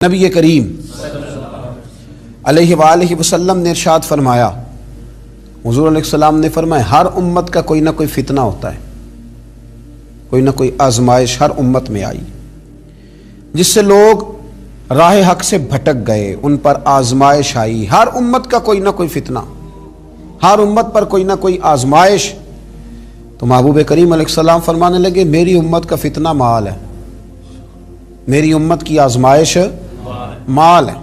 نبی کریم علیہ وآلہ وسلم نے ارشاد فرمایا، حضور علیہ السلام نے فرمایا ہر امت کا کوئی نہ کوئی فتنہ ہوتا ہے، کوئی نہ کوئی آزمائش ہر امت میں آئی جس سے لوگ راہ حق سے بھٹک گئے، ان پر آزمائش آئی۔ ہر امت کا کوئی نہ کوئی فتنہ، ہر امت پر کوئی نہ کوئی آزمائش۔ تو محبوب کریم علیہ السلام فرمانے لگے میری امت کا فتنہ مال ہے، میری امت کی آزمائش مال ہے،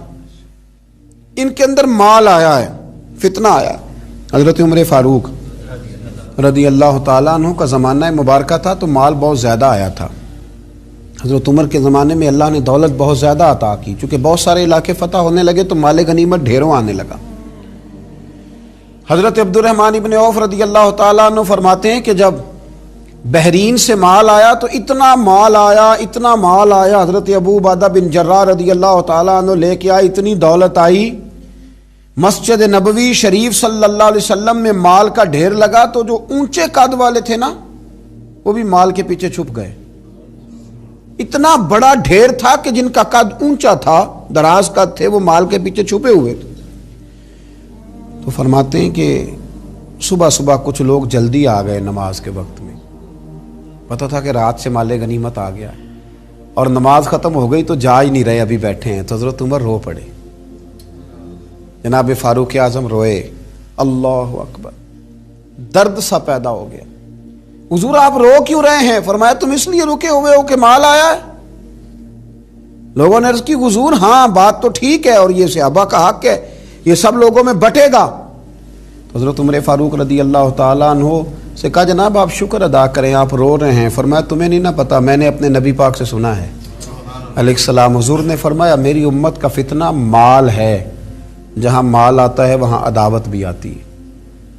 ان کے اندر مال آیا ہے، فتنہ آیا۔ حضرت عمر فاروق رضی اللہ تعالیٰ عنہ کا زمانہ مبارکہ تھا تو مال بہت زیادہ آیا تھا۔ حضرت عمر کے زمانے میں اللہ نے دولت بہت زیادہ عطا کی، چونکہ بہت سارے علاقے فتح ہونے لگے تو مال غنیمت ڈھیروں آنے لگا۔ حضرت عبد الرحمن ابن عوف رضی اللہ تعالیٰ عنہ فرماتے ہیں کہ جب بحرین سے مال آیا تو اتنا مال آیا، اتنا مال آیا، حضرت ابو عبیدہ بن جراح رضی اللہ تعالیٰ عنہ لے کے آئے، اتنی دولت آئی، مسجد نبوی شریف صلی اللہ علیہ وسلم میں مال کا ڈھیر لگا تو جو اونچے قد والے تھے نا وہ بھی مال کے پیچھے چھپ گئے۔ اتنا بڑا ڈھیر تھا کہ جن کا قد اونچا تھا، دراز قد تھے، وہ مال کے پیچھے چھپے ہوئے تھے۔ تو فرماتے ہیں کہ صبح صبح کچھ لوگ جلدی آ گئے نماز کے وقت میں، پتہ تھا کہ رات سے مال غنیمت آ گیا اور نماز ختم ہو گئی تو جا ہی نہیں رہے، ابھی بیٹھے ہیں۔ تو حضرت عمر رو پڑے، جناب فاروق اعظم روئے، اللہ اکبر، درد سا پیدا ہو گیا۔ حضور آپ رو کیوں رہے ہیں؟ فرمایا تم اس لیے رکے ہوئے ہو کہ مال آیا ہے؟ لوگوں نے عرض کی حضور ہاں بات تو ٹھیک ہے اور یہ صحابہ کا حق ہے، یہ سب لوگوں میں بٹے گا۔ تو حضرت عمر فاروق رضی اللہ تعالیٰ عنہ سے کہا جناب آپ شکر ادا کریں، آپ رو رہے ہیں۔ فرمایا تمہیں نہیں نہ پتا، میں نے اپنے نبی پاک سے سنا ہے علیہ السلام، حضور نے فرمایا میری امت کا فتنہ مال ہے، جہاں مال آتا ہے وہاں عداوت بھی آتی ہے،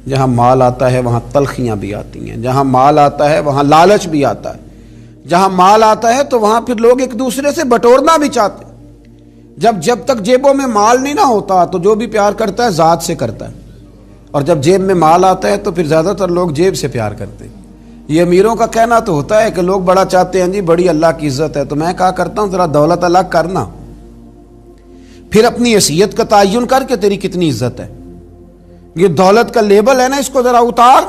جہاں مال آتا ہے وہاں تلخیاں بھی آتی ہیں، جہاں مال آتا ہے وہاں لالچ بھی آتا ہے، جہاں مال آتا ہے تو وہاں پھر لوگ ایک دوسرے سے بٹورنا بھی چاہتے ہیں۔ جب تک جیبوں میں مال نہیں نہ ہوتا تو جو بھی پیار کرتا ہے ذات سے کرتا ہے، اور جب جیب میں مال آتا ہے تو پھر زیادہ تر لوگ جیب سے پیار کرتے ہیں۔ یہ امیروں کا کہنا تو ہوتا ہے کہ لوگ بڑا چاہتے ہیں جی بڑی اللہ کی عزت ہے، تو میں کہا کرتا ہوں ذرا دولت الگ کرنا، پھر اپنی حیثیت کا تعین کر کے تیری کتنی عزت ہے۔ یہ دولت کا لیبل ہے نا، اس کو ذرا اتار،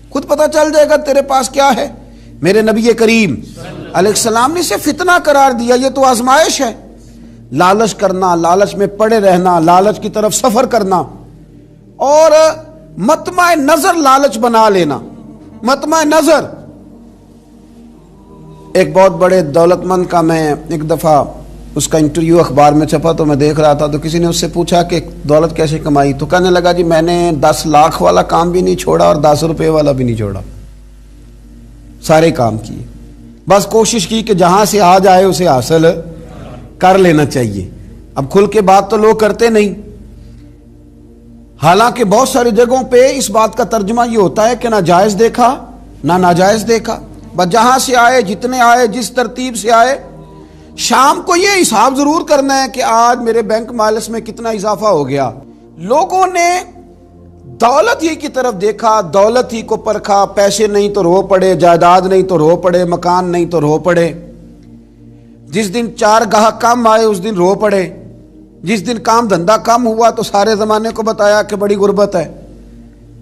خود پتہ چل جائے گا تیرے پاس کیا ہے۔ میرے نبی کریم علیہ السلام نے اسے فتنہ قرار دیا، یہ تو آزمائش ہے۔ لالچ کرنا، لالچ میں پڑے رہنا، لالچ کی طرف سفر کرنا، اور مطمع نظر لالچ بنا لینا، مطمع نظر۔ ایک بہت بڑے دولت مند کا میں ایک دفعہ اس کا انٹرویو اخبار میں چھپا تو میں دیکھ رہا تھا، تو کسی نے اس سے پوچھا کہ دولت کیسے کمائی، تو کہنے لگا جی میں نے 10 لاکھ والا کام بھی نہیں چھوڑا اور 10 روپے والا بھی نہیں چھوڑا، سارے کام کیے، بس کوشش کی کہ جہاں سے آ جائے اسے حاصل کر لینا چاہیے۔ اب کھل کے بات تو لوگ کرتے نہیں، حالانکہ بہت ساری جگہوں پہ اس بات کا ترجمہ یہ ہوتا ہے کہ نہ جائز دیکھا نہ ناجائز دیکھا، بس جہاں سے آئے، جتنے آئے، جس ترتیب سے آئے۔ شام کو یہ حساب ضرور کرنا ہے کہ آج میرے بینک بیلنس میں کتنا اضافہ ہو گیا۔ لوگوں نے دولت ہی کی طرف دیکھا، دولت ہی کو پرکھا، پیسے نہیں تو رو پڑے، جائیداد نہیں تو رو پڑے، مکان نہیں تو رو پڑے۔ جس دن 4 گاہک کم آئے اس دن رو پڑے، جس دن کام دھندا کم ہوا تو سارے زمانے کو بتایا کہ بڑی غربت ہے۔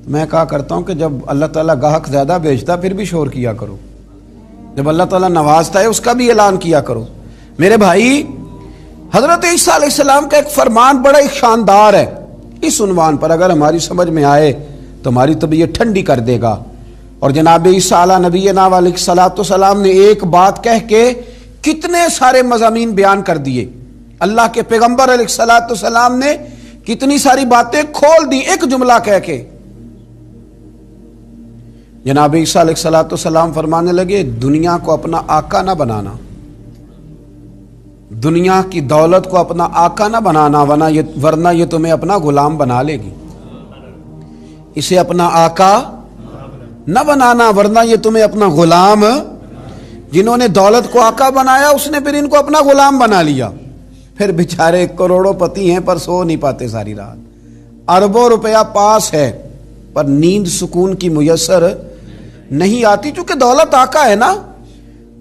میں کہا کرتا ہوں کہ جب اللہ تعالیٰ گاہک زیادہ بھیجتا پھر بھی شور کیا کرو، جب اللہ تعالیٰ نوازتا ہے اس کا بھی اعلان کیا کرو۔ میرے بھائی، حضرت عیسیٰ علیہ السلام کا ایک فرمان بڑا ہی شاندار ہے، اس عنوان پر اگر ہماری سمجھ میں آئے تو ہماری طبیعت ٹھنڈی کر دے گا۔ اور جناب عیسیٰ علیہ نبینا علیہ الصلوۃ والسلام نے ایک بات کہہ کے کتنے سارے مضامین بیان کر دیے، اللہ کے پیغمبر علیہ الصلوۃ والسلام نے کتنی ساری باتیں کھول دی ایک جملہ کہہ کے۔ جناب عیسیٰ علیہ الصلوۃ والسلام فرمانے لگے دنیا کو اپنا آقا نہ بنانا، دنیا کی دولت کو اپنا آقا نہ بنانا، ورنہ یہ تمہیں اپنا غلام بنا لے گی۔ اسے اپنا آقا نہ بنانا ورنہ یہ تمہیں اپنا غلام۔ جنہوں نے دولت کو آقا بنایا اس نے پھر ان کو اپنا غلام بنا لیا، پھر بیچارے کروڑوں پتی ہیں پر سو نہیں پاتے ساری رات، اربوں روپیہ پاس ہے پر نیند سکون کی میسر نہیں آتی، چونکہ دولت آقا ہے نا،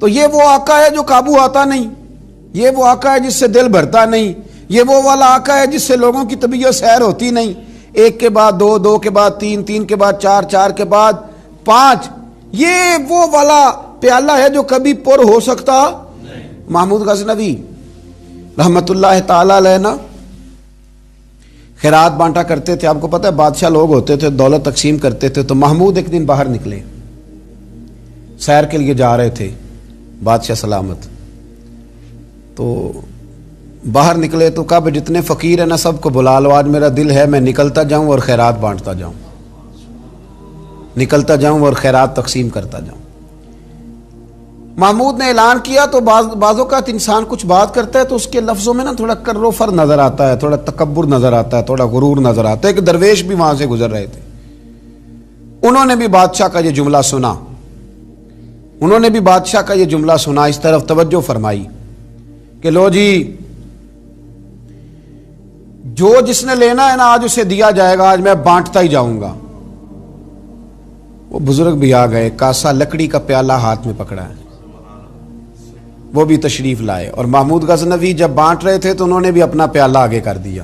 تو یہ وہ آقا ہے جو قابو آتا نہیں۔ یہ وہ آقا ہے جس سے دل بھرتا نہیں، یہ وہ والا آقا ہے جس سے لوگوں کی طبیعت سیر ہوتی نہیں، ایک کے بعد دو، دو کے بعد تین، تین کے بعد چار، چار کے بعد پانچ، یہ وہ والا پیالہ ہے جو کبھی پر ہو سکتا نہیں۔ محمود غزنوی رحمت اللہ تعالی علیہ نا خیرات بانٹا کرتے تھے. آپ کو پتہ ہے بادشاہ لوگ ہوتے تھے، دولت تقسیم کرتے تھے. تو محمود ایک دن باہر نکلے، سیر کے لیے جا رہے تھے، بادشاہ سلامت. تو باہر نکلے تو کہا جتنے فقیر ہیں نا سب کو بلا لو، آج میرا دل ہے میں نکلتا جاؤں اور خیرات بانٹتا جاؤں، نکلتا جاؤں اور خیرات تقسیم کرتا جاؤں. محمود نے اعلان کیا تو بعض اوقات انسان کچھ بات کرتا ہے تو اس کے لفظوں میں نا تھوڑا کر و فر نظر آتا ہے، تھوڑا تکبر نظر آتا ہے، تھوڑا غرور نظر آتا ہے. کہ درویش بھی وہاں سے گزر رہے تھے، انہوں نے بھی بادشاہ کا یہ جملہ سنا، انہوں نے بھی بادشاہ کا یہ جملہ سنا، اس طرف توجہ فرمائی کہ لو جی جو جس نے لینا ہے نا آج اسے دیا جائے گا، آج میں بانٹتا ہی جاؤں گا. وہ بزرگ بھی آ گئے، کاسا لکڑی کا پیالہ ہاتھ میں پکڑا ہے، وہ بھی تشریف لائے. اور محمود غزنوی جب بانٹ رہے تھے تو انہوں نے بھی اپنا پیالہ آگے کر دیا،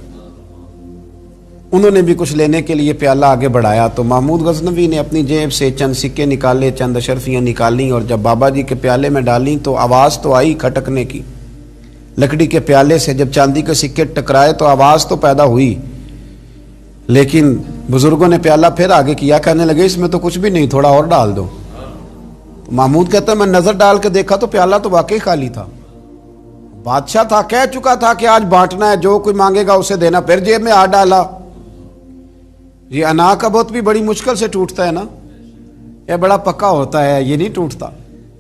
انہوں نے بھی کچھ لینے کے لیے پیالہ آگے بڑھایا. تو محمود غزنوی نے اپنی جیب سے چند سکے نکالے، چند اشرفیاں نکالیں، اور جب بابا جی کے پیالے میں ڈالیں تو آواز تو آئی کھٹکنے کی. لکڑی کے پیالے سے جب چاندی کے سکے ٹکرائے تو آواز تو پیدا ہوئی، لیکن بزرگوں نے پیالہ پھر آگے کیا، کہنے لگے اس میں تو کچھ بھی نہیں، تھوڑا اور ڈال دو. محمود کہتا ہے میں نظر ڈال کے دیکھا تو پیالہ تو واقعی خالی تھا. بادشاہ تھا، کہہ چکا تھا کہ آج بانٹنا ہے، جو کوئی مانگے گا اسے دینا. پھر جیب میں ہاتھ ڈالا. یہ انا کا بت بھی بڑی مشکل سے ٹوٹتا ہے نا، یہ بڑا پکا ہوتا ہے، یہ نہیں ٹوٹتا.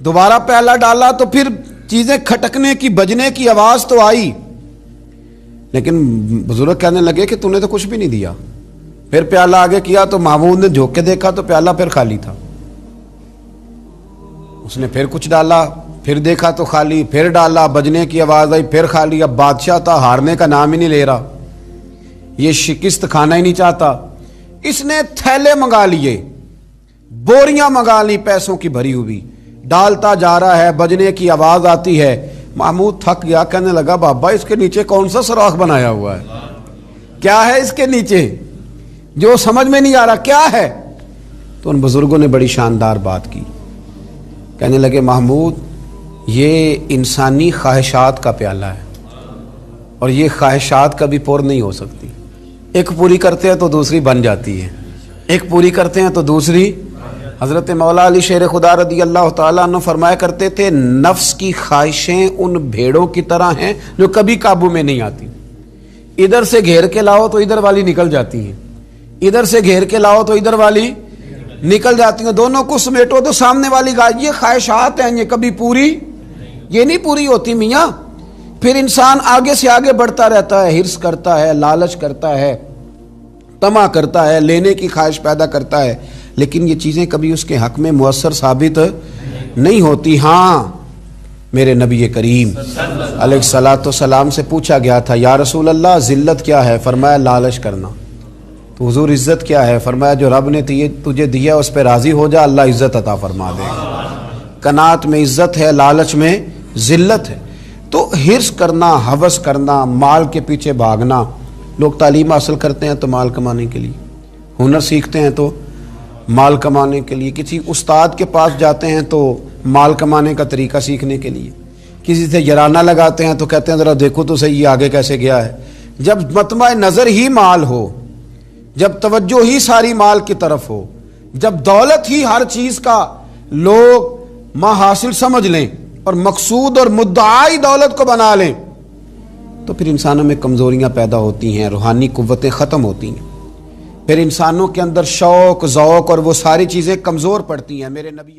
دوبارہ پیالہ ڈالا تو پھر چیزیں کھٹکنے کی، بجنے کی آواز تو آئی، لیکن بزرگ کہنے لگے کہ تو نے تو کچھ بھی نہیں دیا. پھر پیالہ آگے کیا تو محمود نے جھوک کے دیکھا تو پیالہ پھر خالی تھا. اس نے پھر کچھ ڈالا، پھر دیکھا تو خالی، پھر ڈالا، بجنے کی آواز آئی، پھر خالی. اب بادشاہ تھا، ہارنے کا نام ہی نہیں لے رہا، یہ شکست کھانا ہی نہیں چاہتا. اس نے تھیلے منگا لیے، بوریاں منگا لی پیسوں کی بھری ہوئی، ڈالتا جا رہا ہے، بجنے کی آواز آتی ہے. محمود تھک گیا، کہنے لگا بابا اس کے نیچے کون سا سوراخ بنایا ہوا ہے، کیا ہے اس کے نیچے، جو سمجھ میں نہیں آ رہا کیا ہے. تو ان بزرگوں نے بڑی شاندار بات کی، کہنے لگے محمود یہ انسانی خواہشات کا پیالہ ہے، اور یہ خواہشات کبھی پور نہیں ہو سکتی. ایک پوری کرتے ہیں تو دوسری بن جاتی ہے، ایک پوری کرتے ہیں تو دوسری. حضرت مولا علی شیر خدا رضی اللہ تعالیٰ عنہ فرمایا کرتے تھے نفس کی خواہشیں ان بھیڑوں کی طرح ہیں جو کبھی قابو میں نہیں آتی. ادھر سے گھیر کے لاؤ تو ادھر والی نکل جاتی ہیں، ادھر سے گھیر کے لاؤ تو ادھر والی نکل جاتی ہیں، دونوں کو سمیٹو تو سامنے والی یہ خواہشات ہیں، یہ کبھی پوری یہ نہیں پوری ہوتی میاں. پھر انسان آگے سے آگے بڑھتا رہتا ہے، ہرس کرتا ہے، لالچ کرتا ہے، طمع کرتا ہے، لینے کی خواہش پیدا کرتا ہے، لیکن یہ چیزیں کبھی اس کے حق میں مؤثر ثابت نہیں ہوتی. ہاں میرے نبی کریم علیہ الصلوۃ والسلام سے پوچھا گیا تھا یا رسول اللہ ذلت کیا ہے؟ فرمایا لالچ کرنا. تو حضور عزت کیا ہے؟ فرمایا جو رب نے تجھے دیا اس پہ راضی ہو جا، اللہ عزت عطا فرما دے. قناعت میں عزت ہے، لالچ میں ذلت ہے. تو ہرس کرنا، ہوس کرنا، مال کے پیچھے بھاگنا. لوگ تعلیم حاصل کرتے ہیں تو مال کمانے کے لیے، ہنر سیکھتے ہیں تو مال کمانے کے لیے، کسی استاد کے پاس جاتے ہیں تو مال کمانے کا طریقہ سیکھنے کے لیے، کسی سے یارانہ لگاتے ہیں تو کہتے ہیں ذرا دیکھو تو صحیح یہ آگے کیسے گیا ہے. جب مطمع نظر ہی مال ہو، جب توجہ ہی ساری مال کی طرف ہو، جب دولت ہی ہر چیز کا لوگ ماں حاصل سمجھ لیں اور مقصود اور مدعائی دولت کو بنا لیں، تو پھر انسانوں میں کمزوریاں پیدا ہوتی ہیں، روحانی قوتیں ختم ہوتی ہیں، پھر انسانوں کے اندر شوق ذوق اور وہ ساری چیزیں کمزور پڑتی ہیں. میرے نبی